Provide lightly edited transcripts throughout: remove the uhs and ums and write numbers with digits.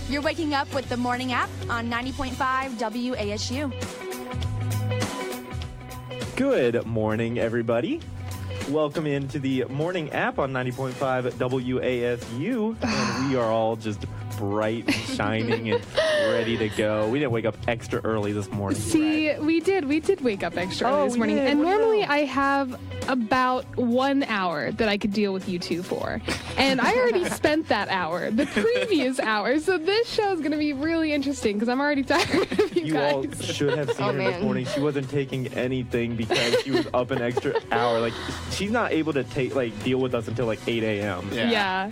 You're waking up with the Morning App on 90.5 WASU. Good morning, everybody. Welcome into the Morning App on 90.5 WASU. And we are all just bright and shining and ready to go. We didn't wake up extra early this morning. See, right? we did wake up extra early this morning. Did. And normally I have about 1 hour that I could deal with you two for. And I already spent that hour, the previous hour. So this show is going to be really interesting because I'm already tired of you guys. You all should have seen her this morning. She wasn't taking anything because she was up an extra hour. Like, she's not able to deal with us until like 8 a.m. Yeah.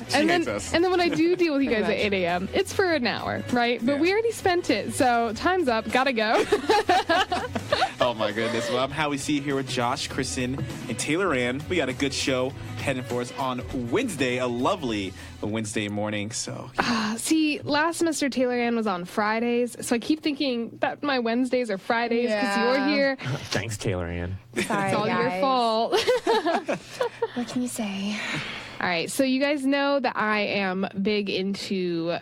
She hates us. And then when I do deal with you guys at 8 a.m., it's for an hour, right? But we already spent it. So time's up. Gotta go. Oh, my goodness. Well, I'm Howie C here with Josh, Kristen, and Taylor Ann. We got a good show heading for us on Wednesday, a lovely Wednesday morning. So, see, last semester Taylor Ann was on Fridays, so I keep thinking that my Wednesdays are Fridays because you're here. Thanks, Taylor Ann. Sorry, It's all guys. your fault. What can you say? All right, so you guys know that I am big into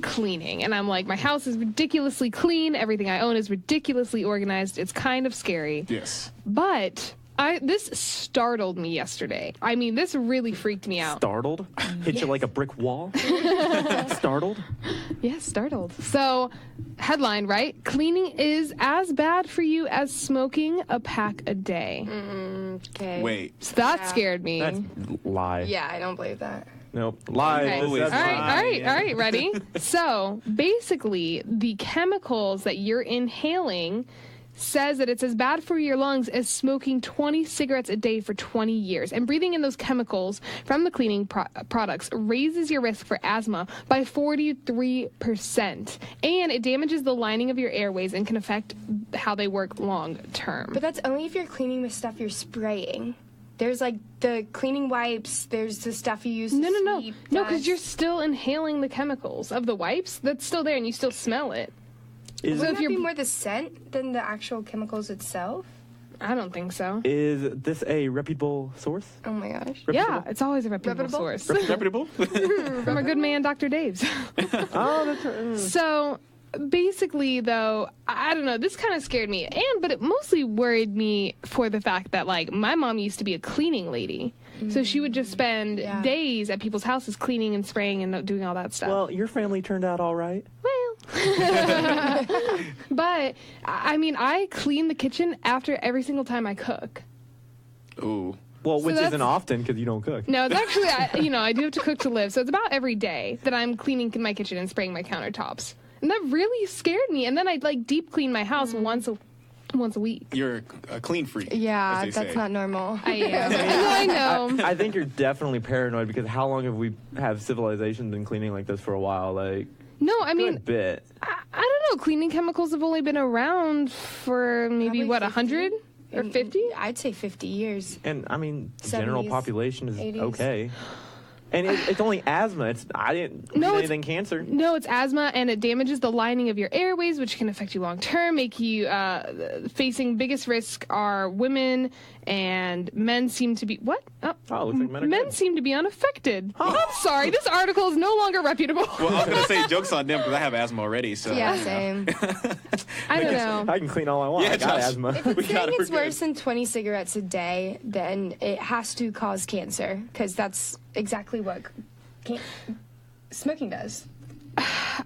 cleaning, and I'm like, my house is ridiculously clean. Everything I own is ridiculously organized. It's kind of scary. yes. But this startled me yesterday. I mean, this really freaked me out. Startled? Hit you like a brick wall? Startled? Yeah, startled. So, headline, right? Cleaning is as bad for you as smoking a pack a day. Okay. Wait. So that scared me. That's lie. Yeah, I don't believe that. Nope. Lie. Okay. Always All lie. right, ready? So, basically, the chemicals that you're inhaling says that it's as bad for your lungs as smoking 20 cigarettes a day for 20 years. And breathing in those chemicals from the cleaning products raises your risk for asthma by 43%. And it damages the lining of your airways and can affect how they work long term. But that's only if you're cleaning with stuff you're spraying. There's like the cleaning wipes, there's the stuff you use to No, sweep because dust. you're still inhaling the chemicals of the wipes. That's still there, and you still smell it. Is, Wouldn't if that you're- be more the scent than the actual chemicals itself? I don't think so. is this a reputable source? Oh my gosh. Yeah, it's always a reputable Reputable? source. Reputable? From our good man, Dr. Dave's. Oh, that's right. So basically, though, I don't know, this kind of scared me, but it mostly worried me for the fact that, like, my mom used to be a cleaning lady. So she would just spend days at people's houses cleaning and spraying and doing all that stuff. Well, your family turned out all right. But, I mean, I clean the kitchen after every single time I cook. Ooh. Well, So which that's- isn't often because you don't cook. No, it's actually, I do have to cook to live. So it's about every day that I'm cleaning my kitchen and spraying my countertops. And that really scared me. And then I'd like deep clean my house once a week. You're a clean freak. Yeah, as they that's say. not normal. I am. I know. I think you're definitely paranoid because how long have we civilization been cleaning like this for a while? Like, No, I mean, good bit. I don't know. Cleaning chemicals have only been around for maybe, Probably 100 or 50? I'd say 50 years. And I mean, the general 70s, population is 80s. okay. And it's only asthma. I didn't No, read it's- anything cancer. No, it's asthma, and it damages the lining of your airways, which can affect you long term, make you facing biggest risk are women, and men seem to be what? Oh, looks like men are Men good. seem to be unaffected. I'm sorry, this article is no longer reputable. Well, I was going to say joke's on them because I have asthma already. So Yeah, same. I don't know. I can clean all I want. Yeah, I got Josh. asthma. If it's We got saying it, it's we're good. worse than 20 cigarettes a day, then it has to cause cancer, because that's exactly what smoking does.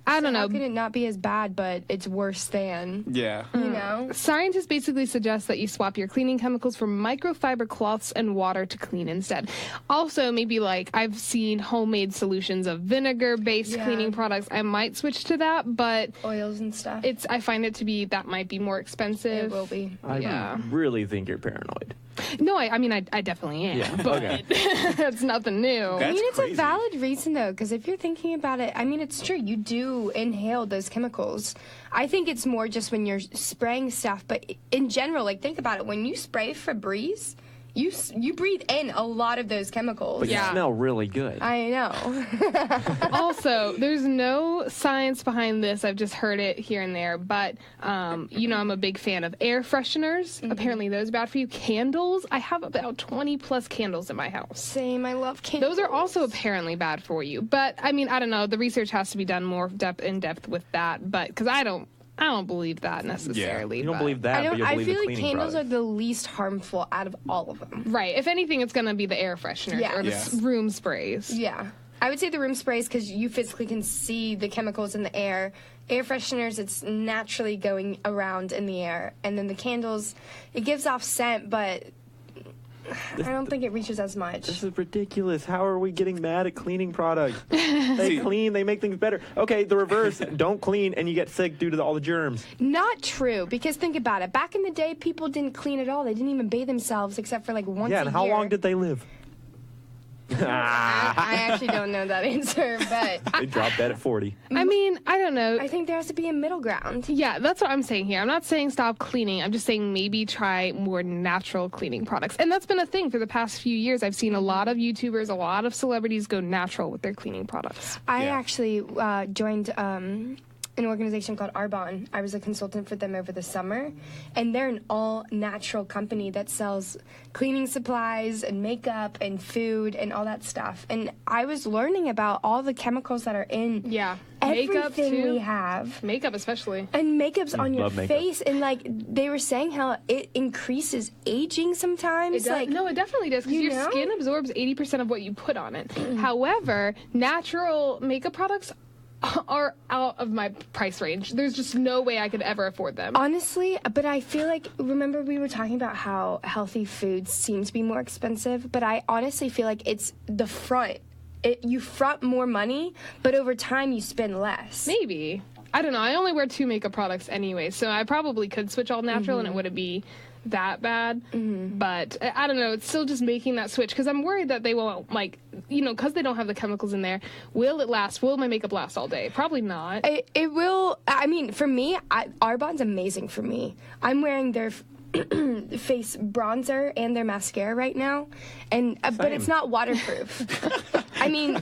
I don't How know. could it not be as bad, but it's worse than, yeah. you know? Scientists basically suggest that you swap your cleaning chemicals for microfiber cloths and water to clean instead. Also, maybe like I've seen homemade solutions of vinegar-based Yeah. cleaning products. I might switch to that, but Oils and stuff. I find it to be that might be more expensive. It will be. I Yeah. really think you're paranoid. No, I mean I definitely am, Yeah, but okay. it's nothing new. I That's mean, it's crazy. a valid reason, though, because if you're thinking about it, I mean, it's true. You do inhale those chemicals. I think it's more just when you're spraying stuff, but in general, like, think about it. When you spray Febreze, you breathe in a lot of those chemicals. But you smell really good. I know. Also, there's no science behind this. I've just heard it here and there. But, I'm a big fan of air fresheners. Mm-hmm. Apparently, those are bad for you. Candles. I have about 20 plus candles in my house. Same. I love candles. Those are also apparently bad for you. But, I mean, I don't know. The research has to be done more in depth with that. But, because I don't believe that necessarily. You don't believe that, but you I believe feel the like cleaning candles product. are the least harmful out of all of them. Right. If anything, it's going to be the air fresheners or the room sprays. Yeah. I would say the room sprays because you physically can see the chemicals in the air. Air fresheners, it's naturally going around in the air. And then the candles, it gives off scent, but I don't think it reaches as much. This is ridiculous. How are we getting mad at cleaning products? They clean, they make things better. Okay, the reverse. Don't clean and you get sick due to all the germs. Not true, because think about it. Back in the day, people didn't clean at all. They didn't even bathe themselves except for like once a year. Yeah, and how long did they live? I actually don't know that answer, but They dropped dead at 40. I mean, I don't know. I think there has to be a middle ground. Yeah, that's what I'm saying here. I'm not saying stop cleaning. I'm just saying maybe try more natural cleaning products. And that's been a thing for the past few years. I've seen a lot of YouTubers, a lot of celebrities go natural with their cleaning products. I actually joined an organization called Arbonne. I was a consultant for them over the summer, and they're an all-natural company that sells cleaning supplies and makeup and food and all that stuff. And I was learning about all the chemicals that are in Makeup everything too. we have. Makeup especially. And makeup's on your love makeup. face, and like they were saying how it increases aging sometimes. No, it definitely does, because you your know? skin absorbs 80% of what you put on it. However, natural makeup products are out of my price range. There's just no way I could ever afford them. Honestly, but I feel like, remember we were talking about how healthy foods seem to be more expensive, but I honestly feel like it's the front. You front more money, but over time you spend less. Maybe. I don't know. I only wear 2 makeup products anyway, so I probably could switch all natural and it wouldn't be that bad. But I don't know. It's still just making that switch, because I'm worried that they won't, because they don't have the chemicals in there. Will it last? Will my makeup last all day? Probably not. It will. I mean, for me, Arbonne's amazing for me. I'm wearing their face bronzer and their mascara right now, and but it's not waterproof. I mean,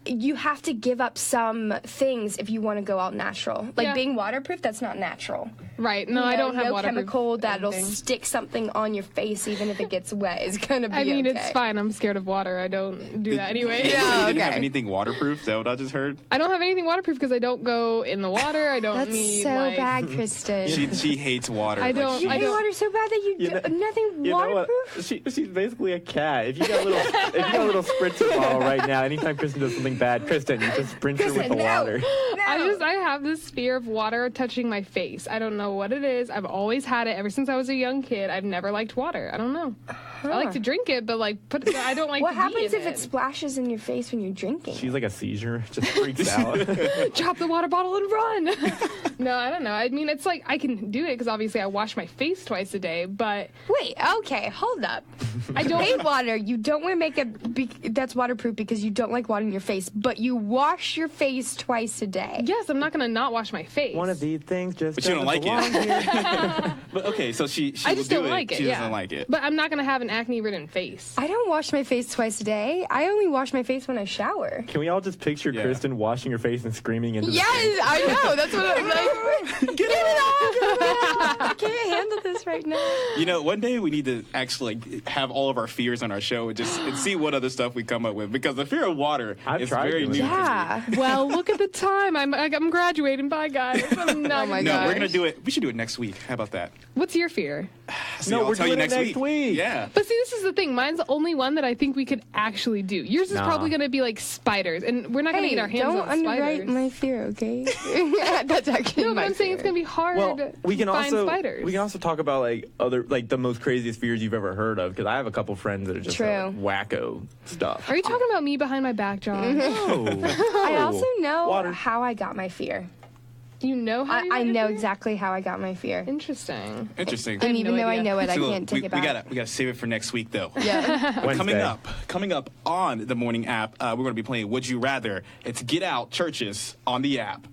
you have to give up some things if you want to go out natural. Like being waterproof, that's not natural. Right. No, I don't have no waterproof chemical that'll anything. stick something on your face even if it gets wet is gonna be I mean, okay. it's fine. I'm scared of water. I don't do that anyway. You didn't have okay. anything waterproof? Is that what I just heard? I don't have anything waterproof because I don't go in the water. I don't That's need so like, bad, Kristen. She hates water. I don't- You I hate don't- water so bad that you do nothing You know what? waterproof? She's basically a cat. If you got a little spritzer bottle right now, anytime Kristen does something bad, Kristen, you just sprints her with the Kristen, no. water. I have this fear of water touching my face. I don't know what it is. I've always had it ever since I was a young kid. I've never liked water. I don't know. I like to drink it, but I don't like What to be happens in if it splashes in your face when you're drinking? She's like a seizure, just freaks out. Drop the water bottle and run. No, I don't know. I mean, it's like I can do it because obviously I wash my face twice a day, but Wait, okay, hold up. I don't Hate water. You don't wear makeup that's waterproof because you don't like water in your face, but you wash your face twice a day. Yes, I'm not gonna not wash my face. One of these things just But you don't doesn't like it. belong here. But okay, so she I will just do don't it. like it. She yeah. doesn't like it. But I'm not gonna have an acne-ridden face. I don't wash my face twice a day. I only wash my face when I shower. Can we all just picture Yeah. Kristen washing her face and screaming into the Yes, I know. That's what I'm like. Get it off! I can't handle this right now. You know, one day we need to actually have all of our fears on our show and see what other stuff we come up with, because the fear of water I've is tried very doing new. that. Yeah. Well, look at the time. I'm graduating. Bye, guys. I'm not Oh my No, gosh. we're gonna do it. We should do it next week. How about that? What's your fear? See, No, I'll we're tell you doing it next week. Yeah. But see, this is the thing. Mine's the only one that I think we could actually do. Yours is Nah. probably going to be like spiders, and we're not going to Hey, get our hands don't on underwrite spiders. my fear, okay? That's actually No, but my I'm saying it's fear. going to be hard Well, we can to find also spiders. talk about the most craziest fears you've ever heard of, because I have a couple friends that are just True. wacko stuff. Are you talking about me behind my back, John? I also know Water. how I got my fear. You know how you I got know your fear? exactly how I got my fear. Interesting. Interesting. I have And even no though I idea. know it, I So can't take it back. we gotta save it for next week, though. Yeah. Wednesday. Coming up on the morning app, we're going to be playing Would You Rather. It's Get Out Churches on the app.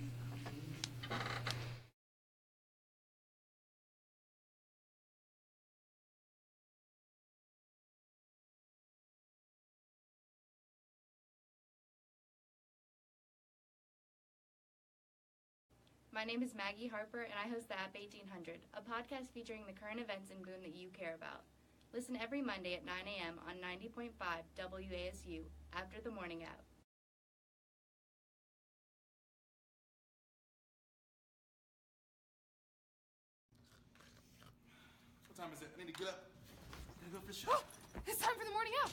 My name is Maggie Harper, and I host the App 1800, a podcast featuring the current events in Boone that you care about. Listen every Monday at 9 a.m. on 90.5 WASU after the Morning App. What time is it? I need to get up. I gotta go for a shot. It's time for the Morning App.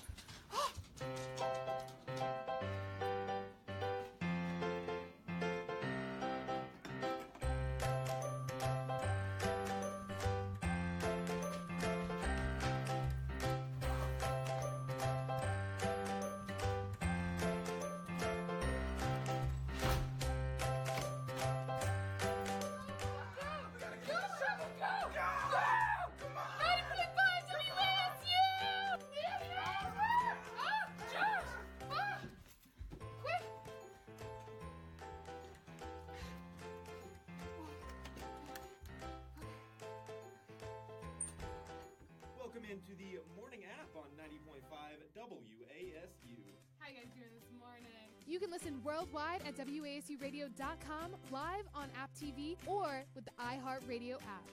Welcome into the Morning App on 90.5 WASU. How you guys doing this morning? You can listen worldwide at WASUradio.com, live on App TV, or with the iHeartRadio app.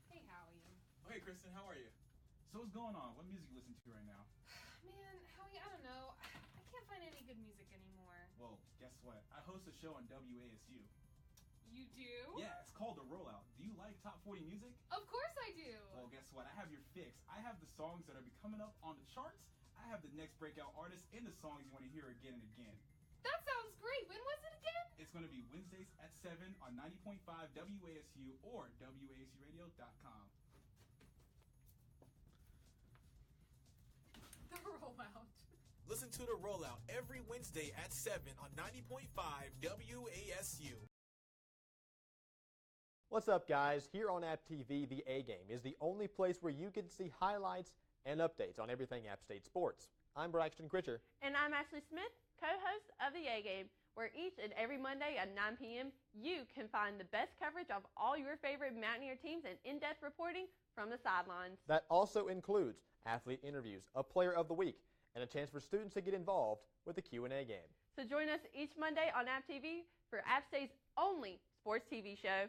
Hey, Howie. Oh, hey, Kristen, how are you? So what's going on? What music you listen to right now? Man, Howie, I don't know. I can't find any good music anymore. Well, guess what? I host a show on WASU. You do? Yeah, it's called The Rollout. Do you like top 40 music? Of course I do. Well, guess what? I have your fix. I have the songs that are coming up on the charts. I have the next breakout artists and the songs you want to hear again and again. That sounds great. When was it again? It's going to be Wednesdays at 7 on 90.5 WASU or WASUradio.com. The Rollout. Listen to The Rollout every Wednesday at 7 on 90.5 WASU. What's up, guys? Here on App TV, the A Game is the only place where you can see highlights and updates on everything App State sports. I'm Braxton Critcher. And I'm Ashley Smith, co-host of the A Game, where each and every Monday at 9 p.m. you can find the best coverage of all your favorite Mountaineer teams and in-depth reporting from the sidelines. That also includes athlete interviews, a player of the week, and a chance for students to get involved with the Q&A game. So join us each Monday on App TV for App State's only sports TV show.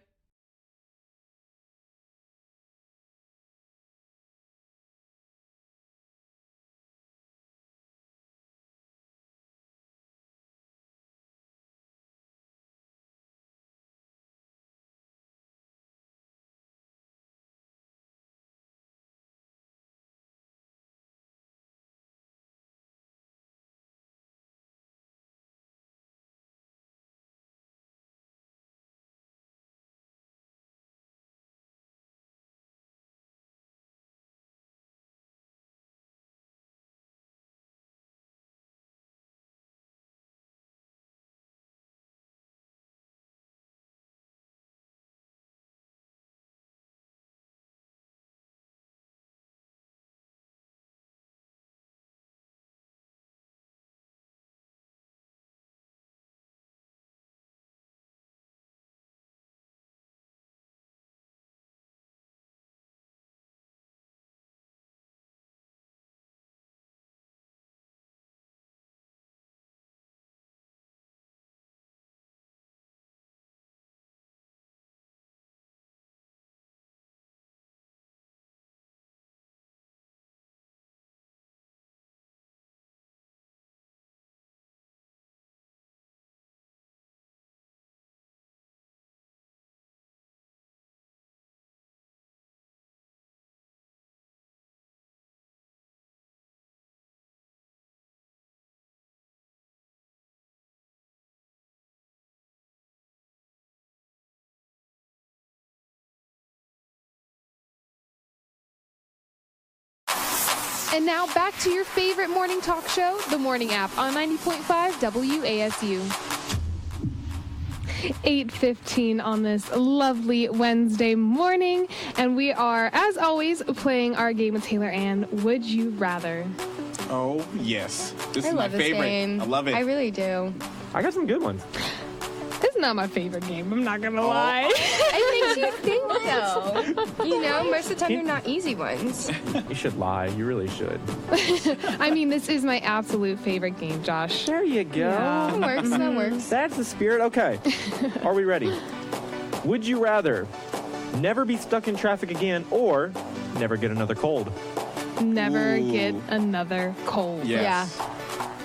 And now back to your favorite morning talk show, The Morning App on 90.5 WASU. 8:15 on this lovely Wednesday morning, and we are, as always, playing our game with Taylor Ann, Would You Rather? Oh, yes. This I is my love this favorite. game. I love it. I really do. I got some good ones. Isn't not my favorite game. I'm not gonna lie. It makes you think, though. You know, most of the time they're not easy ones. You should lie. You really should. I mean, this is my absolute favorite game, Josh. There you go. Yeah. That works. That works. That's the spirit. Okay. Are we ready? Would you rather never be stuck in traffic again or never get another cold? Never get another cold. Yes.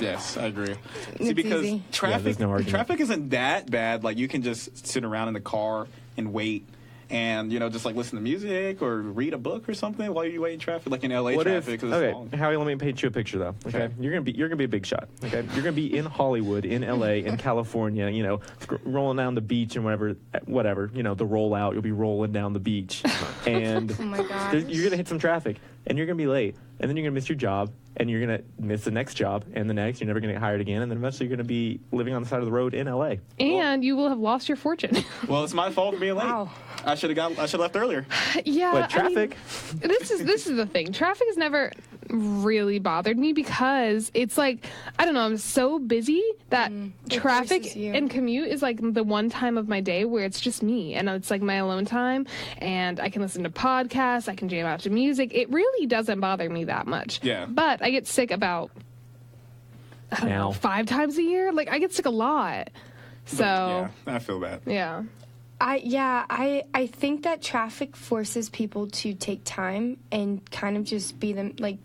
Yes, I agree. See, It's because easy. there's no argument. traffic isn't that bad. Like, you can just sit around in the car and wait and, you know, just, like, listen to music or read a book or something while you wait in traffic, like in L.A. What if? traffic. 'Cause it's long. Okay, Howie, let me paint you a picture though. Okay, you're gonna be a big shot. Okay, you're gonna be in Hollywood, in L.A., in California. You know, rolling down the beach and whatever. You know, the rollout. You'll be rolling down the beach, and Oh my gosh. you're gonna hit some traffic, and you're gonna be late, and then you're gonna miss your job, and you're gonna miss the next job, and the next. You're never gonna get hired again, and then eventually you're gonna be living on the side of the road in L.A. And you will have lost your fortune. Well, it's my fault for being late. Wow. I should have left earlier. Yeah. But traffic. I mean, this is the thing. Traffic has never really bothered me because it's like, I don't know, I'm so busy that traffic forces you. and commute is like the one time of my day where it's just me and it's like my alone time and I can listen to podcasts, I can jam out to music. It really doesn't bother me that much. Yeah. But I get sick about, I don't know, 5 times a year. Like, I get sick a lot. So, Yeah, I feel bad. yeah. I think that traffic forces people to take time and kind of just be them, like,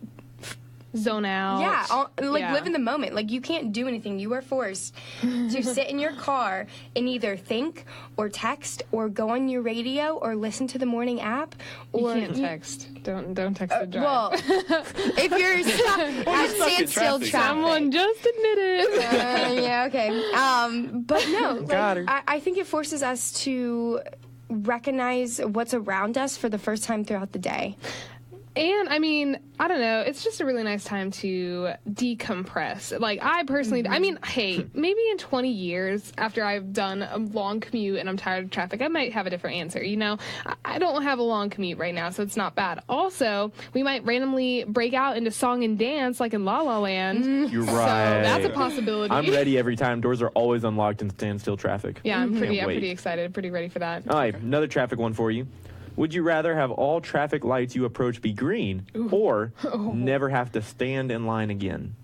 Zone out. yeah, Yeah. live in the moment. Like, you can't do anything. You are forced to sit in your car and either think or text or go on your radio or listen to the morning app. Or You can't text. Don't text and drive. Well, if you're stuck at stuck in standstill traffic. traffic. Someone just admitted. Yeah, okay. But no, Got her. I think it forces us to recognize what's around us for the first time throughout the day. And I mean, I don't know, it's just a really nice time to decompress. Like, I personally, I mean, hey, maybe in 20 years after I've done a long commute and I'm tired of traffic, I might have a different answer. You know, I don't have a long commute right now, so it's not bad. Also, we might randomly break out into song and dance like in La La Land. You're So right. that's a possibility. I'm ready every time. Doors are always unlocked in standstill traffic. Yeah, I'm Can't pretty wait. excited, pretty ready for that. All right, another traffic one for you. Would you rather have all traffic lights you approach be green or never have to stand in line again?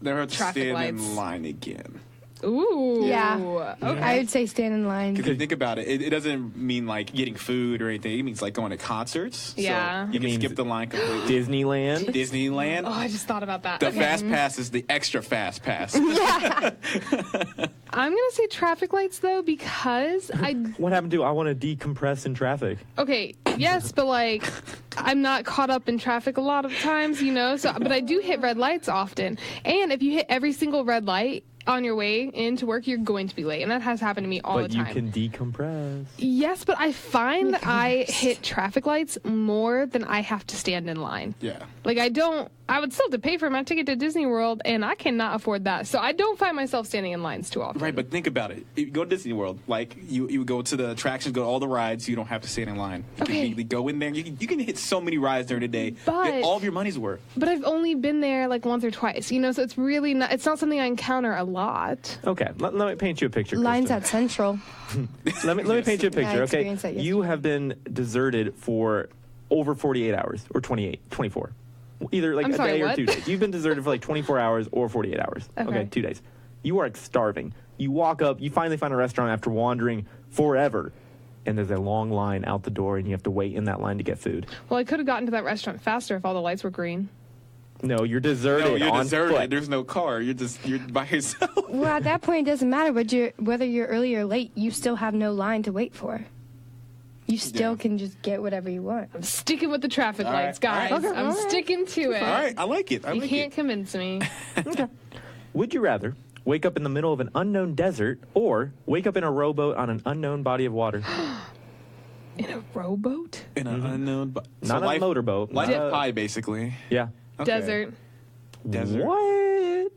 Never have to Traffic stand lights. in line again. Ooh. Yeah. Okay. I would say stand in line. Because if you think about it, it doesn't mean like getting food or anything. It means like going to concerts. Yeah. So you It can means skip the line completely. Disneyland? Disneyland. Oh, I just thought about that. The Okay. fast pass is the extra fast pass. I'm going to say traffic lights, though, because What happened to I want to decompress in traffic? okay, yes, but like, I'm not caught up in traffic a lot of times, you know, so, but I do hit red lights often. And if you hit every single red light on your way into work, you're going to be late. And that has happened to me all But the you time. can decompress. Yes, but I find that I hit traffic lights more than I have to stand in line. Yeah. Like, I would still have to pay for my ticket to Disney World, and I cannot afford that. So I don't find myself standing in lines too often. Right, but think about it. If you go to Disney World, like you go to the attractions, go to all the rides, you don't have to stand in line. You can Okay. immediately go in there. You can hit so many rides during the day. But- Get all of your money's worth. But I've only been there like once or twice, you know, so it's really not, it's not something I encounter a lot. Okay, let me paint you a picture. Lines Kristen. at Central. Let me paint you a picture, I okay? experienced that You have been deserted for over 48 hours, or 24. Either like I'm a sorry, day or what? 2 days. You've been deserted for like 24 hours or 48 hours. Okay. 2 days. You are starving. You walk up, you finally find a restaurant after wandering forever, and there's a long line out the door, and you have to wait in that line to get food. Well, I could have gotten to that restaurant faster if all the lights were green. No, you're deserted No, you're on deserted. foot. There's no car. You're by yourself. Well, at that point, it doesn't matter whether you're early or late. You still have no line to wait for. You still Yeah. can just get whatever you want. I'm sticking with the traffic All lights, right, guys. all right. I'm Okay, all right. sticking to it. All right, I like it. I You like can't it. convince me. Would you rather wake up in the middle of an unknown desert or wake up in a rowboat on an unknown body of water? In a rowboat? In an unknown, Not a motorboat. Life not of a- Pi, basically. Yeah. Okay. Desert. Desert. What?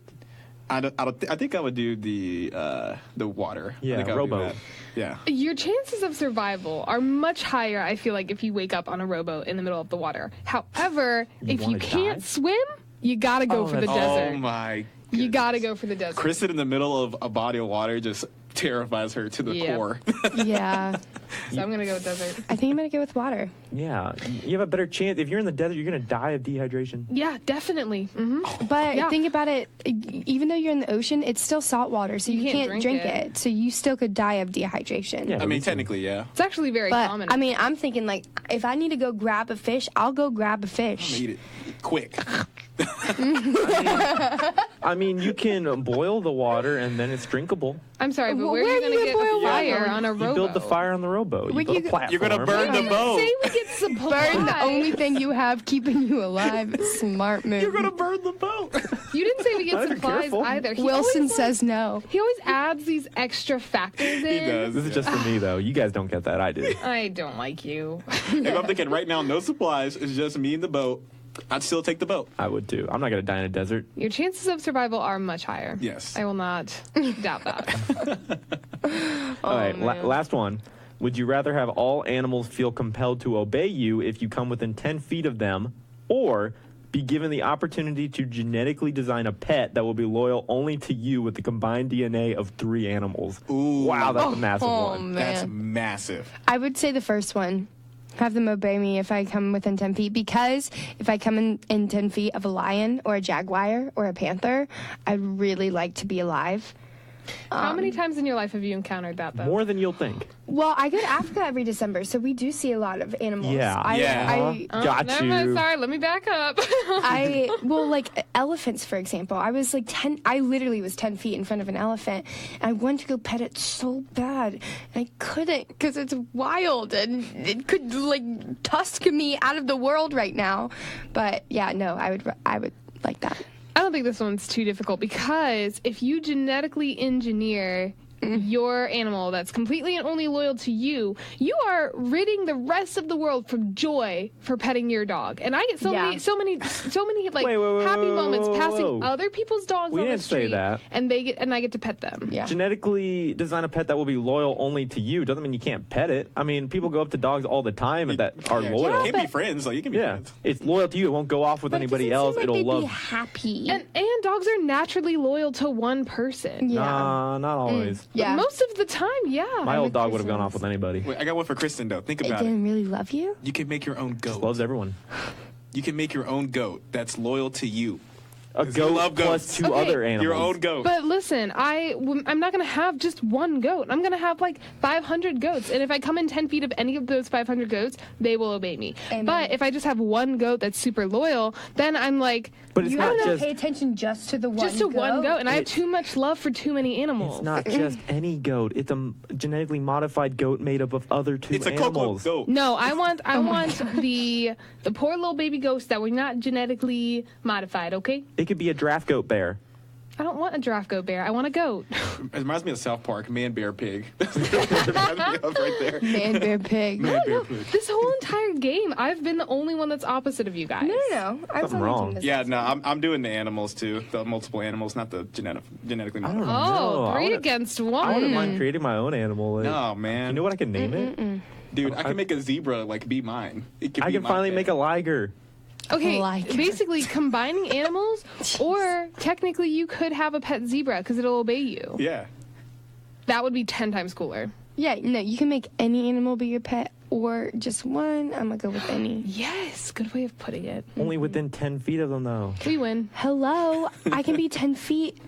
I think I would do the water. Yeah, I think I would do rowboat. that. Yeah. Your chances of survival are much higher, I feel like, if you wake up on a rowboat in the middle of the water. However, if you wanna can't die? swim, you gotta go for the Oh desert. my You got to go for the desert. Kristen in the middle of a body of water just terrifies her to the core. Yeah. So I'm going to go with desert. I think I'm going to go with water. Yeah, you have a better chance. If you're in the desert, you're going to die of dehydration. Yeah, definitely. Mm-hmm. But think about it. Even though you're in the ocean, it's still salt water, so you can't drink it. So you still could die of dehydration. Yeah, I mean, technically, yeah. It's actually very common. I mean, I'm thinking, like, if I need to go grab a fish, I'll go grab a fish. I'm gonna eat it quick. I mean, you can boil the water and then it's drinkable. I'm sorry, but where are you going to get a fire on a rowboat? You build the fire on the rowboat. You build a platform. You're going to burn the boat. Say we get supplies. Burn the only thing you have keeping you alive. Smart move. You're going to burn the boat. You didn't say we get supplies careful. either. Wilson says no. He always adds these extra factors in. He does. This is just for me, though. You guys don't get that. I do. I don't like you. If I'm thinking right now, no supplies, it's just me and the boat, I'd still take the boat. I would, too. I'm not going to die in a desert. Your chances of survival are much higher. Yes. I will not doubt that. All right, last one. Would you rather have all animals feel compelled to obey you if you come within 10 feet of them, or be given the opportunity to genetically design a pet that will be loyal only to you with the combined DNA of 3 animals? Ooh. Wow, that's a massive one. Man. That's massive. I would say the first one. Have them obey me if I come within 10 feet, because if I come in 10 feet of a lion or a jaguar or a panther, I'd really like to be alive. How many times in your life have you encountered that, though? More than you'll think. Well, I go to Africa every December, so we do see a lot of animals. Yeah. Got never you. mind, sorry, let me back up. Well, like elephants, for example. I was like I literally was 10 feet in front of an elephant. And I wanted to go pet it so bad. And I couldn't because it's wild and it could like tusk me out of the world right now. But yeah, no, I would like that. I don't think this one's too difficult, because if you genetically engineer your animal that's completely and only loyal to you, you are ridding the rest of the world from joy for petting your dog. And I get so many like happy moments passing other people's dogs We on the didn't say street, that. and I get to pet them. Yeah. Genetically design a pet that will be loyal only to you doesn't mean you can't pet it. I mean, people go up to dogs all the time that are loyal. You can be friends. Like, you can be friends. It's loyal to you. It won't go off with But anybody it doesn't else. seem like It'll they'd love. be happy. And dogs are naturally loyal to one person. Yeah. Nah, not always. Yeah. Most of the time, yeah. My old dog would have gone off with anybody. Wait, I got one for Kristen, though. Think It about it. didn't really love you? You can make your own goat. Loves everyone. You can make your own goat that's loyal to you. A 'Cause you love goat plus goats. 2 other animals. Your own goat. But listen, I'm not going to have just one goat. I'm going to have like 500 goats. And if I come in 10 feet of any of those 500 goats, they will obey me. Amen. But if I just have one goat that's super loyal, then I'm like, But it's You not have to just. pay attention just to the one just to one goat. And I have It's- too much love for too many animals. It's not just any goat. It's a genetically modified goat made up of other 2 it's a animals. cocoa goat. No, I want the poor little baby goats that were not genetically modified, okay? It could be a draft goat bear. I don't want a draft goat bear. I want a goat. It reminds me of South Park, Man, Bear, Pig. That's what it reminds me of right there. Man, bear, pig. Man, Bear, Pig. This whole entire game, I've been the only one that's opposite of you guys. No. I was Something only wrong. doing this. Yeah, no, I'm doing the animals, too. The multiple animals, not the genetically I don't modified. know. Oh, I 3 wouldn't- against I 1. wouldn't mind creating my own animal. Like, No, man. You know what I can name it? Dude, I can make a zebra, like, be mine. It I be can my finally pet. make a liger. Okay, Like- basically combining animals, or technically you could have a pet zebra because it'll obey you. Yeah. That would be 10 times cooler. Yeah, no, you can make any animal be your pet or just one. I'm going to go with any. Yes, good way of putting it. Only within 10 feet of them, though. We win. Hello, I can be 10 feet.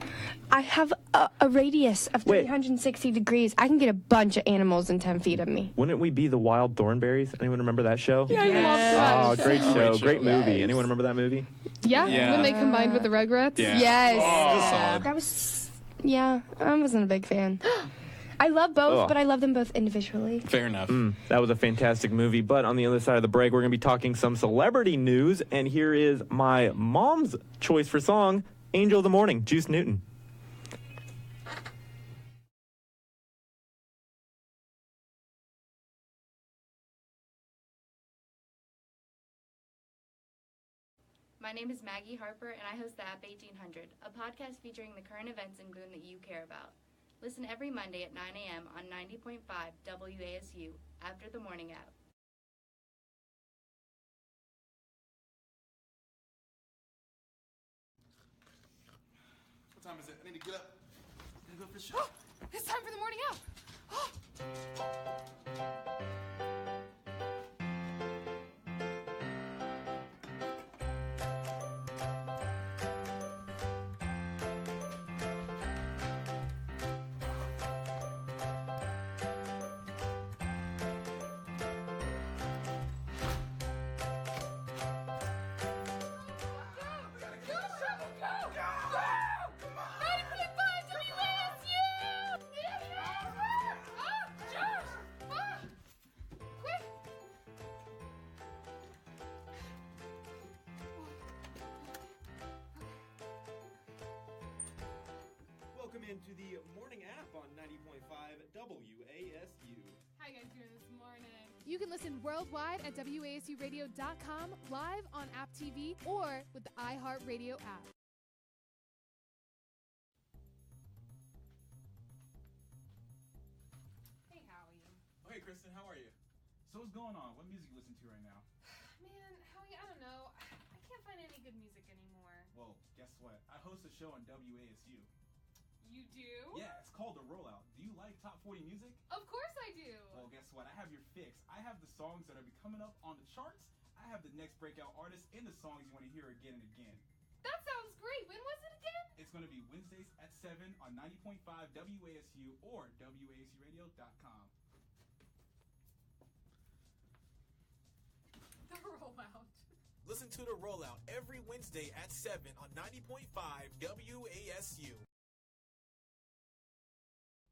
I have a radius of Wait. 360 degrees. I can get a bunch of animals in 10 feet of me. Wouldn't we be the Wild Thornberries? Anyone remember that show? Yeah, I love that. Oh, great show. Great movie. Yes. Anyone remember that movie? Yeah, Yeah. when they combined with the Rugrats. Yeah. Yes. Oh, solid. That was, yeah, I wasn't a big fan. I love both, Ugh. but I love them both individually. Fair enough. That was a fantastic movie. But on the other side of the break, we're going to be talking some celebrity news. And here is my mom's choice for song, Angel of the Morning, Juice Newton. My name is Maggie Harper, and I host the App 1800, a podcast featuring the current events in Boone that you care about. Listen every Monday at 9 a.m. on 90.5 WASU, after the morning app. time is it? I need to get up. Gotta go for the show. It's time for the morning app. Welcome into the morning app on 90.5 WASU. How you guys doing this morning? You can listen worldwide at WASUradio.com, live on App TV, or with the iHeartRadio app. Hey, Howie. Oh, hey, Kristen, how are you? So what's going on? What music you listen to right now? Man, Howie, I don't know. I can't find any good music anymore. Well, guess what? I host a show on WASU. You do? Yeah, it's called The Rollout. Do you like top 40 music? Of course I do. Well, guess what? I have your fix. I have the songs that are coming up on the charts. I have the next breakout artists and the songs you want to hear again and again. That sounds great. When was it again? It's going to be Wednesdays at 7 on 90.5 WASU or WASUradio.com. The rollout. Listen to The Rollout every Wednesday at 7 on 90.5 WASU.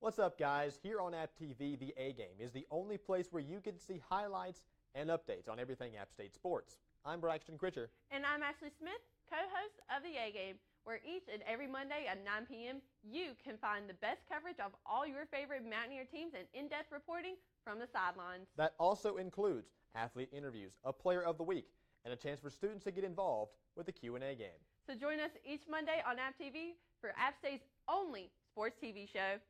What's up, guys? Here on App TV, the A Game is the only place where you can see highlights and updates on everything App State sports. I'm Braxton Critcher. And I'm Ashley Smith, co-host of the A Game, where each and every Monday at 9 p.m. you can find the best coverage of all your favorite Mountaineer teams and in-depth reporting from the sidelines. That also includes athlete interviews, a player of the week, and a chance for students to get involved with the Q&A game. So join us each Monday on App TV for App State's only sports TV show.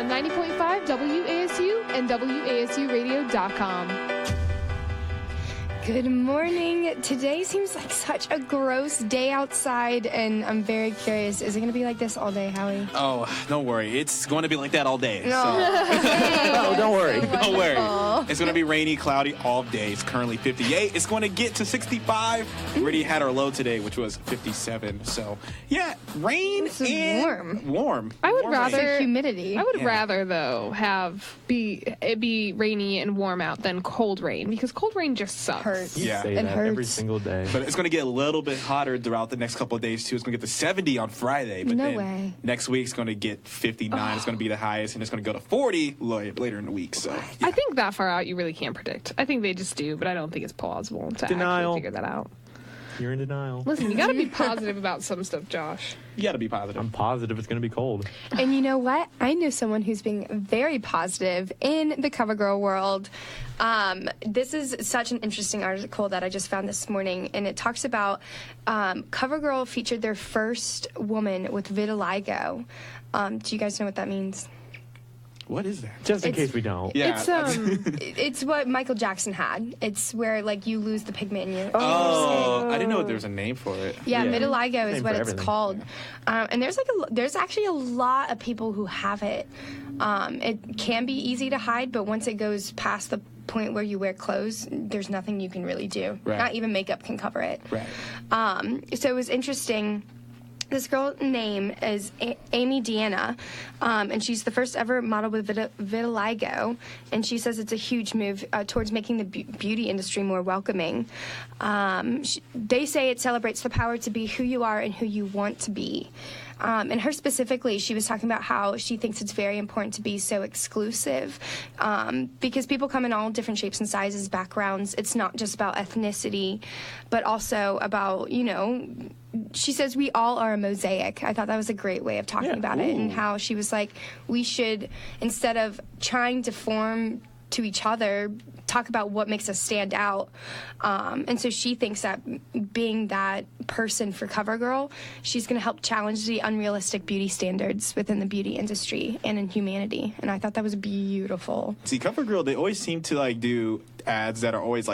on 90.5 WASU and WASUradio.com. Good morning. Today seems like such a gross day outside, and I'm very curious. Is it going to be like this all day, Howie? Oh, don't worry. It's going to be like that all day. No. Oh, don't worry. Don't worry. It's going to be rainy, cloudy all day. It's currently 58. It's going to get to 65. We already had our low today, which was 57. So, yeah, rain and warm. I would Warm rather rain. humidity. I would rather though it be rainy and warm out than cold rain, because cold rain just sucks. You Yeah. say It that every hurts. single day. But it's going to get a little bit hotter throughout the next couple of days, too. It's going to get to 70 on Friday. But No then way. next week, it's going to get 59. It's going to be the highest, and it's going to go to 40 later in the week. So, yeah. I think that far out you really can't predict. I think they just do, but I don't think it's plausible to Denial. actually figure that out. You're in denial. Listen, you got to be positive about some stuff, Josh. You got to be positive. I'm positive it's going to be cold. And you know what? I know someone who's being very positive in the CoverGirl world. This is such an interesting article that I just found this morning, and it talks about CoverGirl featured their first woman with vitiligo. Do you guys know what that means? What is that? Just in case we don't. Yeah. It's what Michael Jackson had. It's where like you lose the pigment in your Oh, I didn't know there was a name for it. Yeah, Yeah. vitiligo is Same what for it's everything. called, and there's actually a lot of people who have it. It can be easy to hide, but once it goes past the point where you wear clothes, there's nothing you can really do. Right. Not even makeup can cover it. Right. So it was interesting. This girl's name is Amy Deanna, and she's the first ever model with vitiligo, and she says it's a huge move towards making the beauty industry more welcoming. They say it celebrates the power to be who you are and who you want to be. And her specifically, she was talking about how she thinks it's very important to be so exclusive because people come in all different shapes and sizes, backgrounds. It's not just about ethnicity, but also about, she says we all are a mosaic. I thought that was a great way of talking about it, and how she was like, we should, instead of trying to form to each other, talk about what makes us stand out. And so she thinks that being that person for CoverGirl, she's going to help challenge the unrealistic beauty standards within the beauty industry and in humanity. And I thought that was beautiful. See, CoverGirl, they always seem to do ads that are always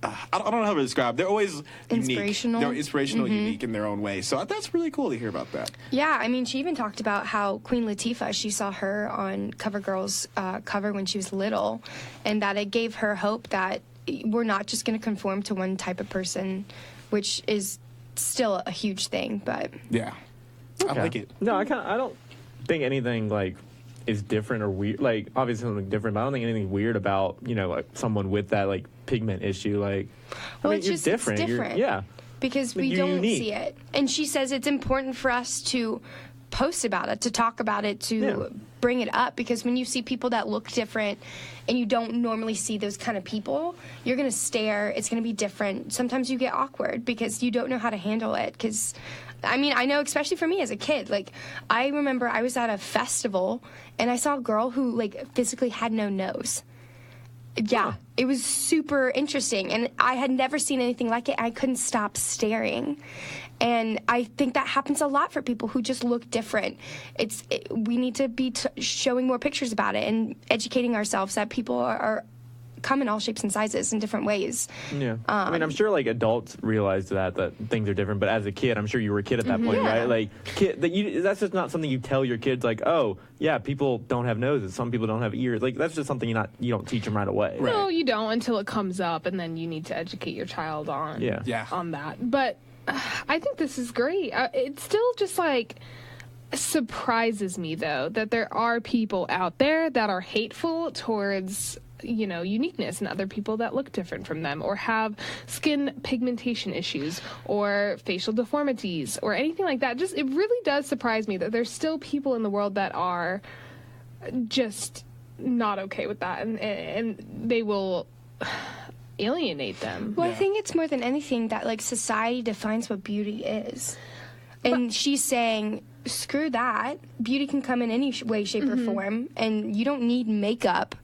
I don't know how to describe. They're always Inspirational. Unique. They're inspirational, unique in their own way. So that's really cool to hear about that. Yeah, I mean, she even talked about how Queen Latifah, she saw her on CoverGirl's cover when she was little, and that it gave her hope that we're not just going to conform to one type of person, which is still a huge thing, but... Yeah. I like it. No, I don't think anything is different or weird. Obviously something different, but I don't think anything weird about someone with that pigment issue. Well, it's you're just different. It's different. Yeah, because we you're don't unique. see it. And she says it's important for us to post about it, to talk about it, to bring it up, because when you see people that look different and you don't normally see those kind of people, you're going to stare. It's going to be different. Sometimes you get awkward because you don't know how to handle it. Because, I mean, I know, especially for me as a kid, I remember I was at a festival and I saw a girl who physically had no nose. Yeah, it was super interesting, and I had never seen anything like it. I couldn't stop staring, and I think that happens a lot for people who just look different. We need to be showing more pictures about it and educating ourselves that people are come in all shapes and sizes in different ways. Yeah. I mean, I'm sure adults realize that things are different, but as a kid, I'm sure you were a kid at that point, right? That's just not something you tell your kids, oh, yeah, people don't have noses, some people don't have ears. That's just something you don't teach them right away. Right. No, you don't until it comes up, and then you need to educate your child on on that. But I think this is great. It still just surprises me, though, that there are people out there that are hateful towards uniqueness and other people that look different from them or have skin pigmentation issues or facial deformities or anything like that. It really does surprise me that there's still people in the world that are just not okay with that, and they will alienate them. Well, I think it's more than anything that society defines what beauty is. And she's saying, screw that. Beauty can come in any way, shape, or form, and you don't need makeup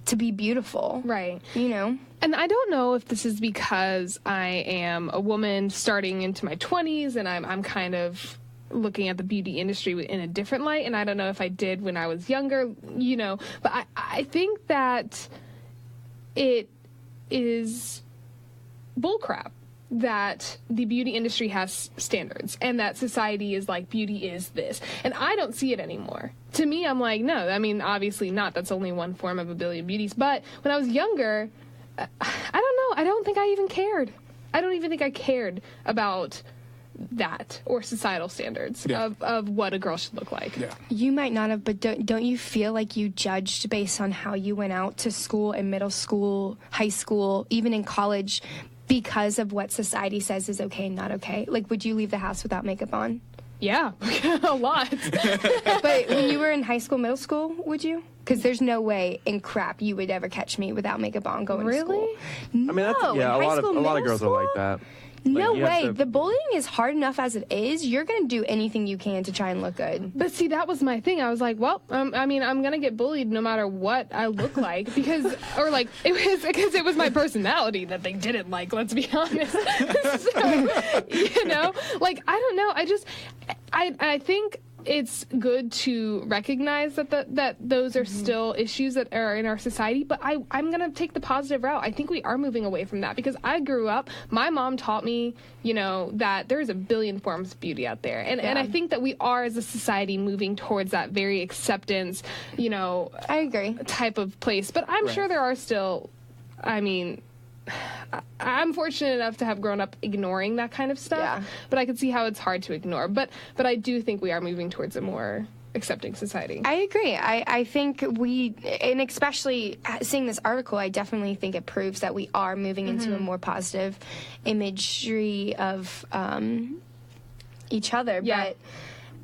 to be beautiful. Right. And I don't know if this is because I am a woman starting into my 20s and I'm kind of looking at the beauty industry in a different light, and I don't know if I did when I was younger, you know, but I think that it is bullcrap that the beauty industry has standards and that society is like, beauty is this. And I don't see it anymore. To me, I'm like, no, I mean, obviously not. That's only one form of a billion beauties. But when I was younger, I don't know. I don't think I even cared. I don't even think I cared about that or societal standards of what a girl should look like. Yeah. You might not have, but don't you feel like you judged based on how you went out to school in middle school, high school, even in college, because of what society says is okay and not okay? Like, would you leave the house without makeup on? Yeah, a lot. But when you were in high school, middle school, would you? Because there's no way in crap you would ever catch me without makeup on going to school. I mean, that's, yeah, a lot of girls are like that. No way. The bullying is hard enough as it is. You're going to do anything you can to try and look good. But see, that was my thing. I was like, well, I mean, I'm going to get bullied no matter what I look like because, or like, it was my personality that they didn't like, let's be honest. So, you know, like, I don't know. I think it's good to recognize that those are still issues that are in our society, but I'm going to take the positive route. I think we are moving away from that because I grew up, my mom taught me, you know, that there's a billion forms of beauty out there. And I think that we are as a society moving towards that very acceptance, you know, I agree, type of place. But I'm sure there are still, I mean, I'm fortunate enough to have grown up ignoring that kind of stuff, but I can see how it's hard to ignore. But I do think we are moving towards a more accepting society. I agree. I think and especially seeing this article, I definitely think it proves that we are moving into a more positive imagery of each other. Yeah.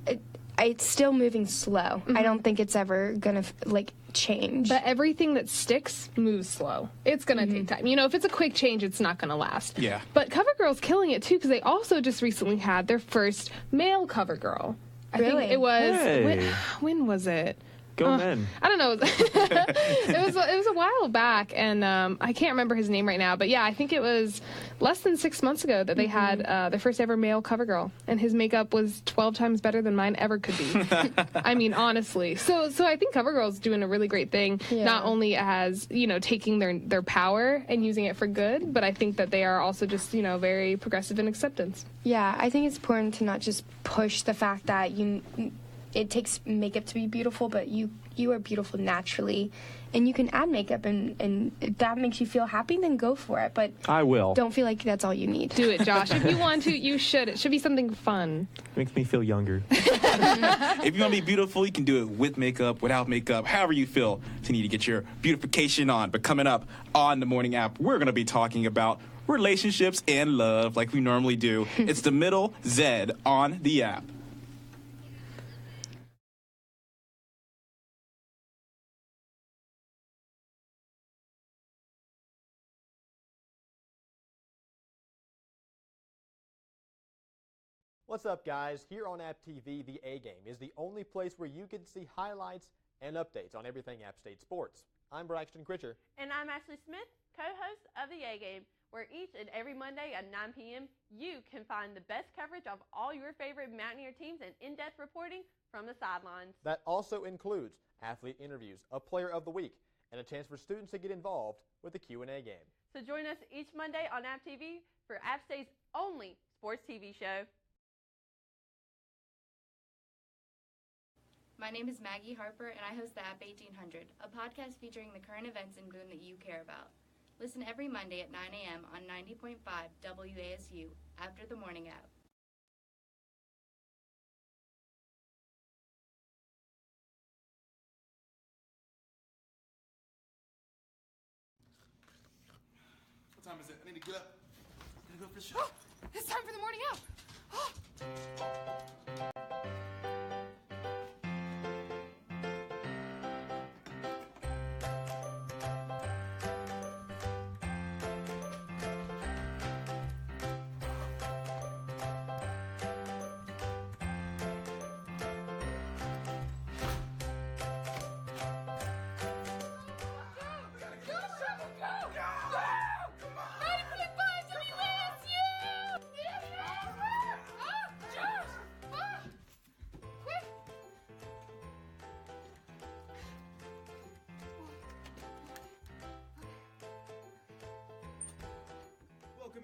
But it's still moving slow. I don't think it's ever going to, change. But everything that sticks moves slow. It's going to take time. You know, if it's a quick change, it's not going to last. Yeah. But CoverGirl's killing it, too, because they also just recently had their first male CoverGirl. I think it was... When was it? Go men. I don't know. It was a while back, and I can't remember his name right now. But yeah, I think it was less than 6 months ago that they had their first ever male CoverGirl, and his makeup was 12 times better than mine ever could be. I mean, honestly. So I think CoverGirl's doing a really great thing, not only as, you know, taking their power and using it for good, but I think that they are also just, you know, very progressive in acceptance. Yeah, I think it's important to not just push the fact that it takes makeup to be beautiful, but you are beautiful naturally, and you can add makeup, and if that makes you feel happy, then go for it. But I will. Don't feel like that's all you need. Do it, Josh. If you want to, you should. It should be something fun. Makes me feel younger. If you want to be beautiful, you can do it with makeup, without makeup, however you feel to need to get your beautification on. But coming up on the morning app, we're going to be talking about relationships and love like we normally do. It's the middle Z on the app. What's up, guys? Here on App TV, the A Game is the only place where you can see highlights and updates on everything App State sports. I'm Braxton Critcher. And I'm Ashley Smith, co-host of the A Game, where each and every Monday at 9 p.m. you can find the best coverage of all your favorite Mountaineer teams and in-depth reporting from the sidelines. That also includes athlete interviews, a player of the week, and a chance for students to get involved with the Q&A game. So join us each Monday on App TV for App State's only sports TV show. My name is Maggie Harper, and I host the App 1800, a podcast featuring the current events in Boone that you care about. Listen every Monday at 9 a.m. on 90.5 WASU after the morning app. What time is it? I need to get up. I gotta go for the show. It's time for the morning app.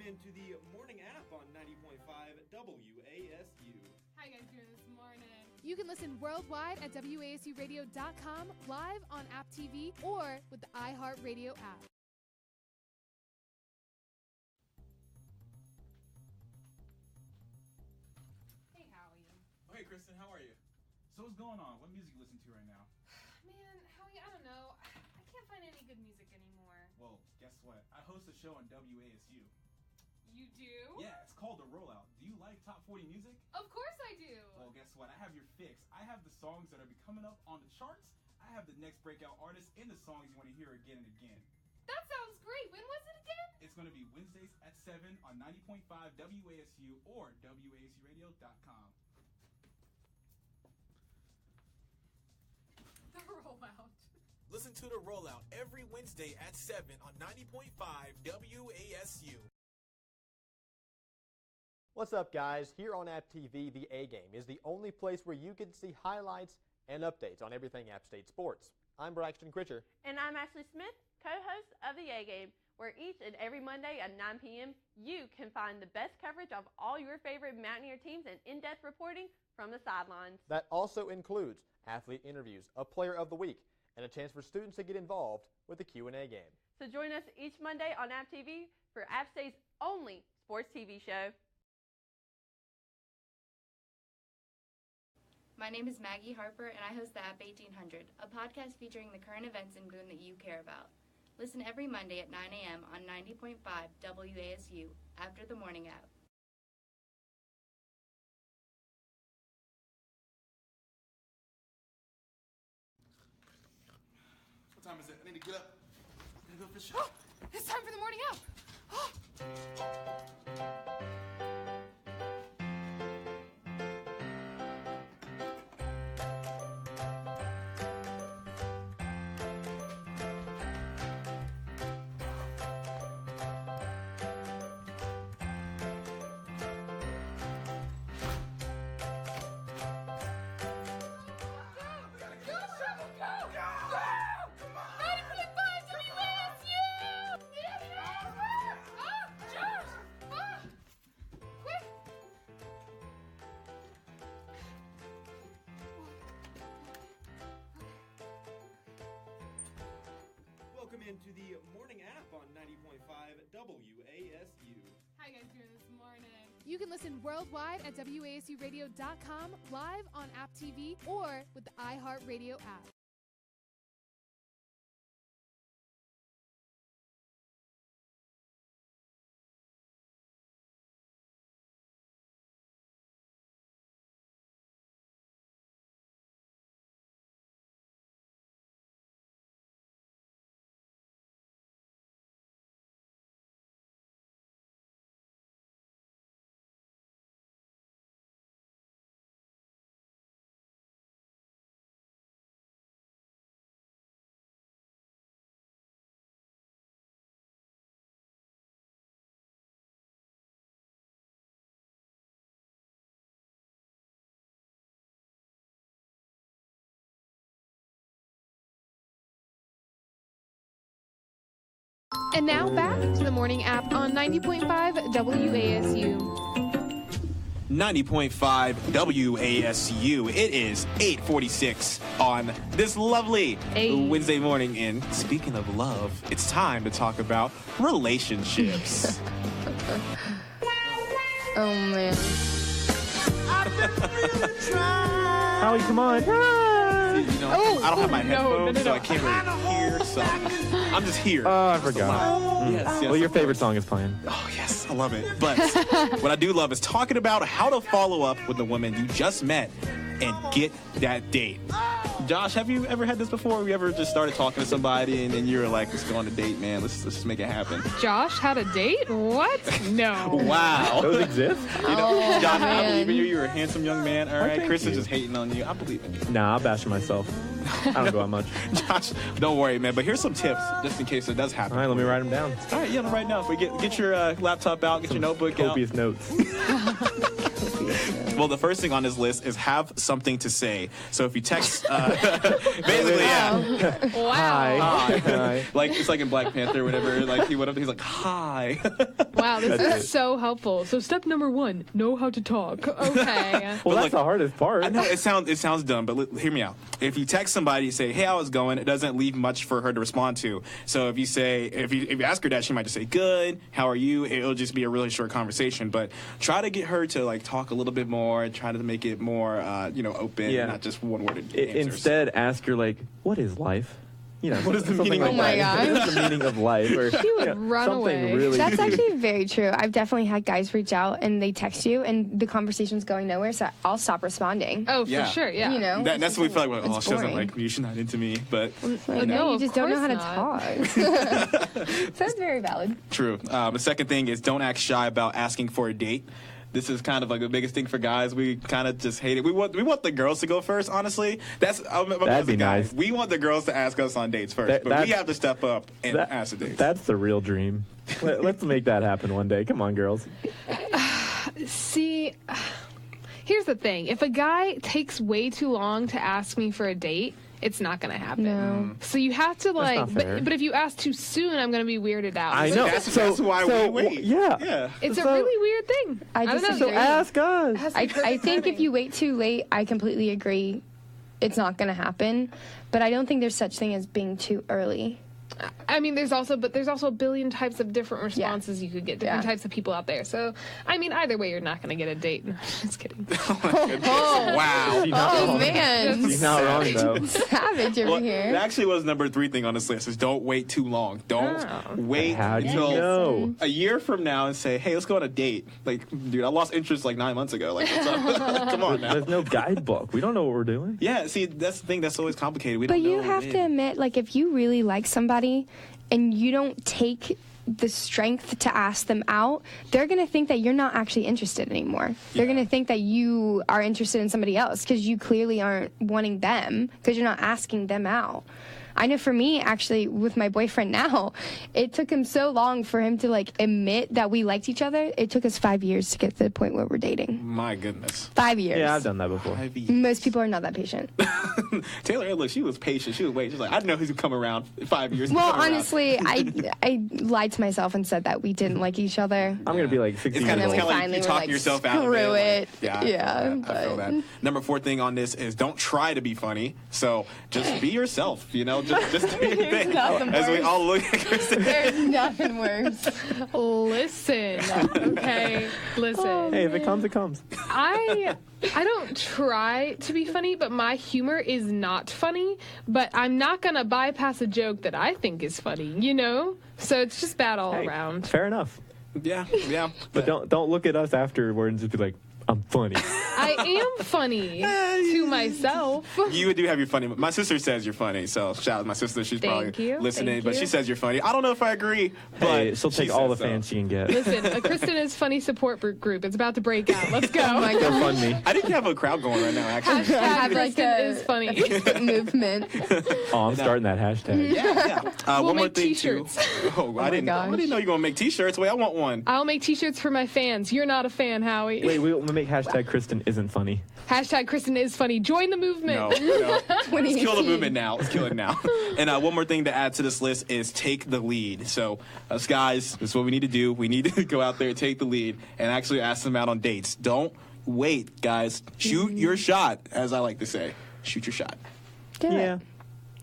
Welcome into the morning app on 90.5 WASU. How you guys doing this morning? You can listen worldwide at WASUradio.com, live on App TV, or with the iHeart Radio app. Hey, Howie. Oh, hey, Kristen, how are you? So what's going on? What music you listen to right now? Man, Howie, I don't know. I can't find any good music anymore. Well, guess what? I host a show on WASU. You do? Yeah, it's called The Rollout. Do you like top 40 music? Of course I do. Well, guess what? I have your fix. I have the songs that are coming up on the charts. I have the next breakout artists and the songs you want to hear again and again. That sounds great. When was it again? It's going to be Wednesdays at 7 on 90.5 WASU or WASUradio.com. The Rollout. Listen to The Rollout every Wednesday at 7 on 90.5 WASU. What's up, guys? Here on App TV, the A Game is the only place where you can see highlights and updates on everything App State sports. I'm Braxton Critcher. And I'm Ashley Smith, co-host of the A Game, where each and every Monday at 9 p.m. you can find the best coverage of all your favorite Mountaineer teams and in-depth reporting from the sidelines. That also includes athlete interviews, a player of the week, and a chance for students to get involved with the Q&A game. So join us each Monday on App TV for App State's only sports TV show. My name is Maggie Harper, and I host the App 1800, a podcast featuring the current events in Boone that you care about. Listen every Monday at 9 a.m. on 90.5 WASU after the morning app. What time is it? I need to get up. I need to go fish. It's time for the morning app. Welcome into the morning app on 90.5 WASU. How you guys doing this morning? You can listen worldwide at WASUradio.com, live on App TV, or with the iHeart Radio app. And now back to the morning app on 90.5 WASU. 90.5 WASU. It is 8:46 on this lovely Wednesday morning. And speaking of love, it's time to talk about relationships. Oh, man. Howie, come on. I don't have my headphones, so I can't really hear. So I'm just here. Oh, I forgot. Yes, well, your favorite song is playing. Oh, yes, I love it. But what I do love is talking about how to follow up with the woman you just met and get that date. Josh, have you ever had this before? Have you ever just started talking to somebody and then you were like, let's go on a date, man. Let's just make it happen. Josh had a date? What? No. Wow. Those exist? You know, Josh, I believe in you. You're a handsome young man. All right. Chris is just hating on you. I believe in you. Nah, I'll bash myself. I don't go out much. Josh, don't worry, man. But here's some tips just in case it does happen. All right, let me write them down. All right, yeah, right now. Get your laptop out, get your notebook out. Copious notes. Well, the first thing on this list is have something to say. So if you text, basically, yeah. Wow. Hi. Like it's like in Black Panther, whenever like he went up, he's like, hi. Wow, this is so helpful. So step number 1, know how to talk. Okay. Well, that's the hardest part. I know it sounds dumb, but hear me out. If you text somebody, you say, hey, how's it going? It doesn't leave much for her to respond to. So if you say, if you ask her that, she might just say, good, how are you? It'll just be a really short conversation. But try to get her to like talk a little bit more, try to make it more, open, not just one-worded answers. Instead, ask her like, what is life? What is the meaning of life? What is the meaning of life? Or, she would run away. Really That's actually very true. I've definitely had guys reach out and they text you and the conversation's going nowhere, so I'll stop responding. Oh, for sure, yeah. You know, that's what we feel like. it's She doesn't boring. like me. She's not into me. But no, you just don't know how to not. talk. That's very valid. True. The second thing is don't act shy about asking for a date. This is kind of like the biggest thing for guys. We kind of just hate it. We want the girls to go first. Honestly, that'd be nice. We want the girls to ask us on dates first, but we have to step up and ask the dates. That's the real dream. Let's make that happen one day. Come on, girls. See, here's the thing. If a guy takes way too long to ask me for a date, it's not going to happen. No. So you have to not fair. but if you ask too soon, I'm going to be weirded out. I know. That's why we wait. Yeah. It's a really weird thing. I don't know. disagree. So ask us. I think if you wait too late, I completely agree. It's not going to happen. But I don't think there's such thing as being too early. I mean, there's also a billion types of different responses you could get, different types of people out there. So, I mean, either way, you're not going to get a date. No, just kidding. Wow. Oh, man. She's not wrong, though. Savage over here. That actually was number 3 thing on this list is don't wait too long. Don't wait How do you until know? a year from now and say, hey, let's go on a date. Like, dude, I lost interest like 9 months ago. Like, what's up? Come on now. There's no guidebook. We don't know what we're doing. Yeah, see, that's the thing that's always complicated. But you have to admit, like, if you really like somebody and you don't take the strength to ask them out, they're going to think that you're not actually interested anymore. They're going to think that you are interested in somebody else because you clearly aren't wanting them because you're not asking them out. I know for me, actually, with my boyfriend now, it took him so long for him to, like, admit that we liked each other. It took us 5 years to get to the point where we're dating. My goodness. 5 years. Yeah, I've done that before. Most people are not that patient. Taylor, look, she was patient. She was waiting. She's like, I didn't know he's going to come around in 5 years. Well, honestly, I lied to myself and said that we didn't like each other. I'm going to be like 60 years old. Like you talk yourself out of it. Screw it. Like, yeah. I feel that. Number 4 thing on this is don't try to be funny. So just be yourself, you know, just do your thing. As we all look at Kristen. There's nothing worse. Listen, okay? Listen. Hey, if it comes, it comes. I don't try to be funny, but my humor is not funny. But I'm not going to bypass a joke that I think is funny, you know? So it's just bad all around. Fair enough. Yeah. But don't look at us afterwards and just be like, I'm funny. I am funny to myself. You do have your funny. My sister says you're funny, so shout out to my sister. She's probably listening, but she says you're funny. I don't know if I agree, but hey, she'll take all the fans she can get. Listen, a Kristen is funny support group. It's about to break out. Let's go. Oh my God. Fund me. I think you have a crowd going right now, actually. Have like Kristen is funny. a movement. Oh, I'm starting that hashtag. Yeah. We'll one more make thing t-shirts. too. Oh, I didn't know you were gonna make t-shirts. Wait, I want one. I'll make t-shirts for my fans. You're not a fan, Howie. Wait, we'll make hashtag Kristen isn't funny. Hashtag Kristen is funny. Join the movement. No. Let's kill the movement now. Let's kill it now. And one more thing to add to this list is take the lead. So, us guys, this is what we need to do. We need to go out there, take the lead, and actually ask them out on dates. Don't wait, guys. Shoot your shot, as I like to say. Shoot your shot. Yeah.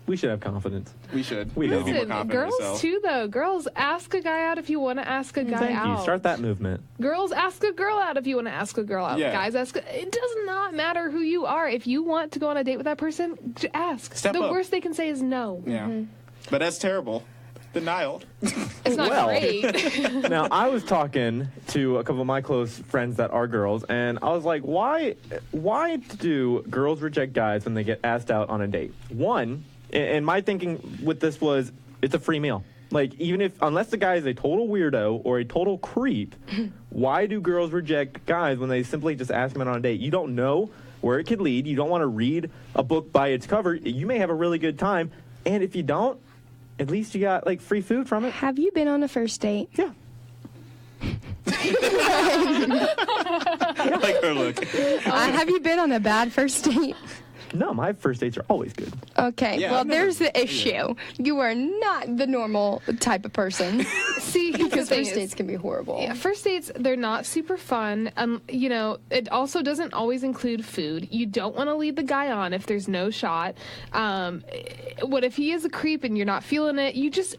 We should have confidence. We should. We don't. Listen, girls too, though. Girls, ask a guy out if you want to ask a guy out. Thank you. Start that movement. Girls, ask a girl out if you want to ask a girl out. Yeah. Guys, it does not matter who you are. If you want to go on a date with that person, ask. Step the up. worst they can say is no. Yeah. But that's terrible. Denial. It's not great. Now, I was talking to a couple of my close friends that are girls, and I was like, why do girls reject guys when they get asked out on a date? One, and my thinking with this was, it's a free meal. Like, unless the guy is a total weirdo or a total creep, why do girls reject guys when they simply just ask them out on a date? You don't know where it could lead. You don't want to read a book by its cover. You may have a really good time, and if you don't, at least you got, like, free food from it. Have you been on a first date? Yeah. I like her look. Have you been on a bad first date? No, my first dates are always good. Okay, Yeah, well, I've never- there's the issue. You are not the normal type of person. See, Because first dates can be horrible. Yeah, first dates, they're not super fun. You know, it also doesn't always include food. You don't want to lead the guy on if there's no shot. What if he is a creep and you're not feeling it? You just...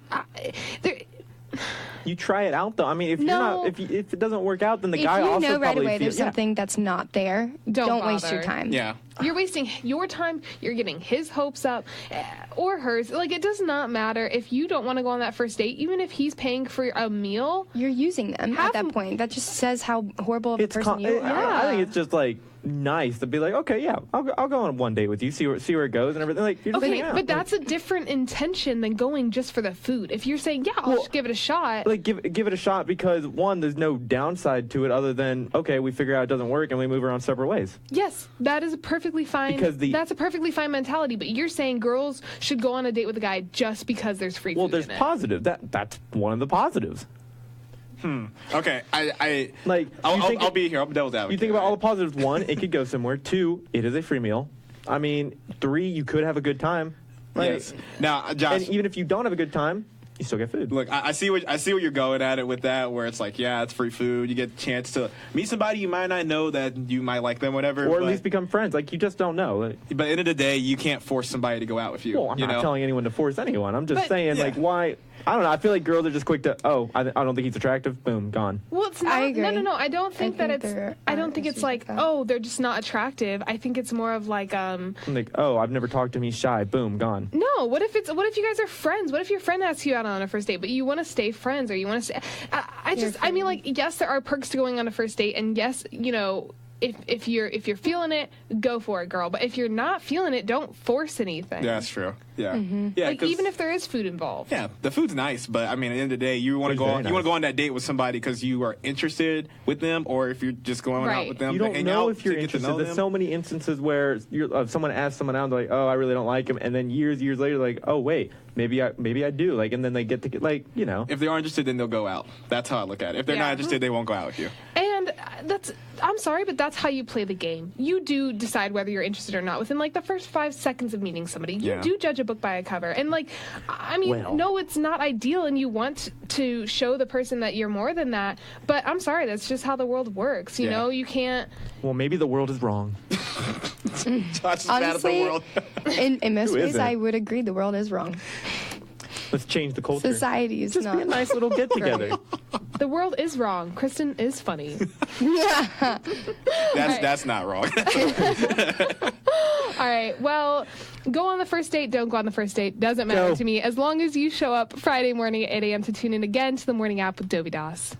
You try it out though. I mean, if you're not, if it doesn't work out, then the guy if you also know right probably away there's something that's not there, don't waste your time. Yeah. You're wasting your time. You're getting his hopes up or hers. Like, it does not matter if you don't want to go on that first date, even if he's paying for a meal. You're using them at that point. That just says how horrible of a person you are. I think it's just like nice to be like, okay, yeah, I'll go on one date with you, see where it goes and everything. Like, you're just Okay, hanging out. but that's a different intention than going just for the food. If you're saying, yeah, I'll just give it a shot. Like, give it a shot because, one, there's no downside to it other than, okay, we figure out it doesn't work and we move around separate ways. Yes, that is a perfectly fine. Because that's a perfectly fine mentality. But you're saying girls should go on a date with a guy just because there's free food. Well, there's in it. positive. That's one of the positives. Okay, I'll be here. I'm devil's advocate. You think about all the positives. One, it could go somewhere. Two, it is a free meal. I mean, three, you could have a good time. Like, Yes. Now, Josh, and even if you don't have a good time, you still get food. look, I see what you're going at it with that, where it's like, yeah, it's free food. You get a chance to meet somebody you might not know that you might like them, whatever. Or at but, least become friends. Like, you just don't know. Like, but at the end of the day, you can't force somebody to go out with you. well, I'm you not know? telling anyone to force anyone. I'm just saying, yeah. like, why? I don't know. I feel like girls are just quick to, I don't think he's attractive. Boom, gone. Well, it's not. I agree. No. I don't think that it's. there I are don't think it's issues like, with that. oh, they're just not attractive. I think it's more of like, I'm like, I've never talked to him. He's shy. Boom, gone. no. What if you guys are friends? What if your friend asks you out on a first date, but you want to stay friends or you want to stay? I mean, like, yes, there are perks to going on a first date, and yes, you know. If you're feeling it, go for it, girl. But if you're not feeling it, don't force anything. Yeah, that's true. Yeah, Mm-hmm. yeah. Like, 'cause- even if there is food involved. yeah, the food's nice, but I mean, at the end of the day, you want to Food's go very you want nice. to go on that date with somebody because you are interested with them, or if you're just going out Right. with them You to don't hang know out if you're to get to interested. know There's them. so many instances where someone asks someone out, they're like, I really don't like him, and then years later, like, oh wait, maybe I do, like, and then they get to like, you know. If they are interested, then they'll go out. That's how I look at it. If they're Yeah. not interested, they won't go out with you. And I'm sorry, but that's how you play the game. You do decide whether you're interested or not within like the first 5 seconds of meeting somebody. You Yeah. do judge a book by a cover. And like, I mean, Well. no, it's not ideal and you want to show the person that you're more than that. But I'm sorry, that's just how the world works. You Yeah. know, you can't. Well, maybe the world is wrong. Josh is mad at the Honestly, world. in most Who ways, isn't? I would agree the world is wrong. Let's change the culture. Society is Just not. be a nice little get together. The world is wrong. Kristen is funny. That's not wrong. All right. Well, go on the first date. Don't go on the first date. Doesn't matter Go. to me as long as you show up Friday morning at 8 a.m. to tune in again to the morning app with Dovey Das.